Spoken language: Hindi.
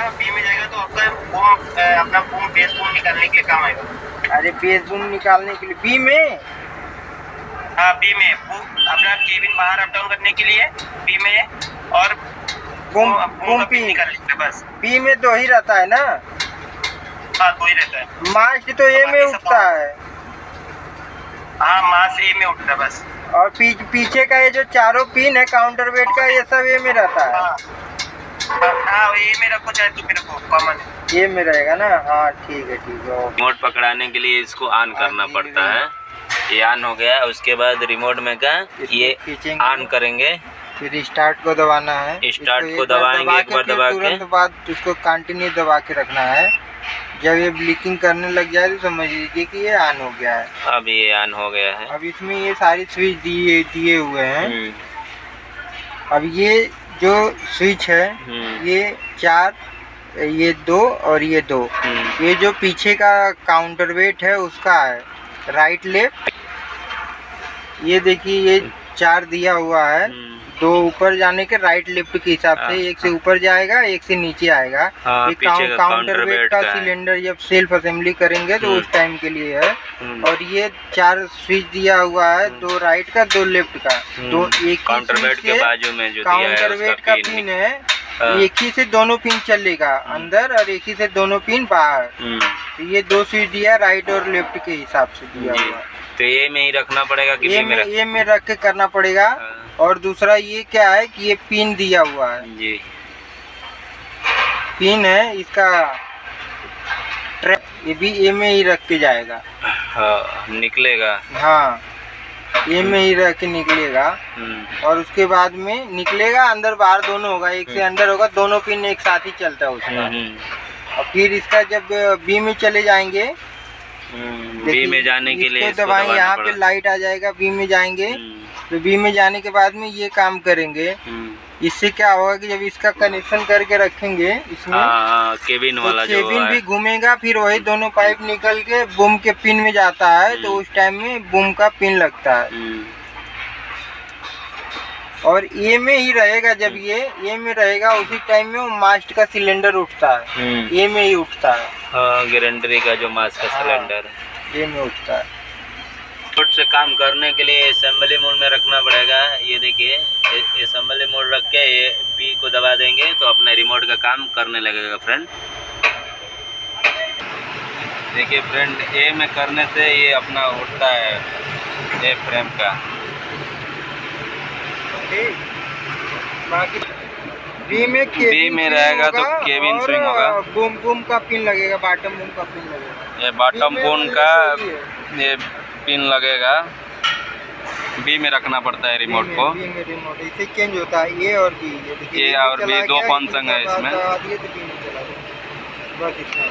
जाएगा, बी में जाएगा तो आपका बूम अपना बूम बेस बूम निकालने के लिए काम आएगा। अरे बेस बूम निकालने के लिए बी में? हाँ बी में अपना केबिन बाहर अप डाउन करने के लिए बी में, और बूम बूम पिन निकालने के लिए बस। बी में दो ही रहता है ना? हाँ दो ही रहता है। मास्ट तो ए में उठता है। हाँ मास ए में उठता है बस। और पीछे का ये जो चारों पिन है काउंटर वेट का, ये सब ए में रहता है। हाँ ए में रखो चाहे तो फिर कॉमन ये में रहेगा ना? हाँ ठीक है ठीक है। रिमोट पकड़ाने के लिए इसको ऑन करना पड़ता है। ये ऑन हो गया, उसके बाद रिमोट में का ये ऑन करेंगे, फिर स्टार्ट को दबाना है। स्टार्ट को दबाएंगे एक बार दबा के, तुरंत बाद उसको कंटिन्यू दबा के रखना है। जब ये ब्लिंकिंग करने लग जाए तो समझ लीजिए कि ये ऑन हो गया है। अब ये ऑन हो गया है। अब इसमें ये सारी स्विच दिए हुए हैं। अब ये जो स्विच है ये 4, ये 2 और ये 2, ये जो पीछे का काउंटर वेट है उसका है, राइट लेफ्ट। ये देखिए ये 4 दिया हुआ है, 2 ऊपर जाने के राइट लेफ्ट के हिसाब से, एक से ऊपर जाएगा एक से नीचे आएगा। ये काउंटर वेट का सिलेंडर जब सेल्फ असेंबली करेंगे तो उस टाइम के लिए है। और ये 4 स्विच दिया हुआ है, 2 राइट का 2 लेफ्ट का। दो एक काउंटर वेट के बाजू में जो काउंटर वेट का पिन है, एक ही से दोनों पिन चलेगा अंदर और एक ही से दोनों पिन बाहर। तो ये 2 स्विच दिया राइट और लेफ्ट के हिसाब से दिया हुआ है। तो ये में ही रखना पड़ेगा कि ये में रख के करना पड़ेगा। और दूसरा ये क्या है कि ये पिन दिया हुआ है जी, पिन है इसका ट्रैप, ये भी ए में ही रख के जाएगा। हाँ निकलेगा। हाँ ए में ही रख के निकलेगा। और उसके बाद में निकलेगा, अंदर बाहर दोनों होगा, एक से अंदर होगा, दोनों पिन एक साथ ही चलता है उसका। और फिर इसका जब बी में चले जाएंगे, बी में जाने के लिए दबाएंगे, यहाँ पे लाइट आ जाएगा, बी में जाएंगे। तो बी में जाने के बाद में ये काम करेंगे। इससे क्या होगा कि जब इसका कनेक्शन करके रखेंगे इसमें केबिन वाला, तो केबिन भी घूमेगा, फिर वही दोनों पाइप निकल के बूम के पिन में जाता है। तो उस टाइम में बूम का पिन लगता है। और ए में ही रहेगा, जब ये ए में रहेगा उसी टाइम में वो मास्ट का सिलेंडर उठता है, ए में ही उठता है। हाँ गारंटी का जो मास्ट का सिलेंडर ए में उठता है। फुट से काम करने के लिए असेंबली मोड में रखना पड़ेगा। ये देखिए असेंबली मोड रख के ये पी को दबा देंगे तो अपने रिमोट का काम करने लगेगा फ्रेंड। देखिए फ्रेंड, ए में करने से ये अपना उठता है ए फ्रेम का। बाकी बी में रहेगा तो केबिन स्विंग होगा, बूम का पिन लगेगा, बॉटम बूम का पिन लगेगा। ये बॉटम बूम का ये पिन लगेगा। बी में रखना पड़ता है रिमोट को। बी में रिमोट इसे चेंज होता है, ए और बी। ये और बी 2 फंक्शन है इसमें। बस इतना।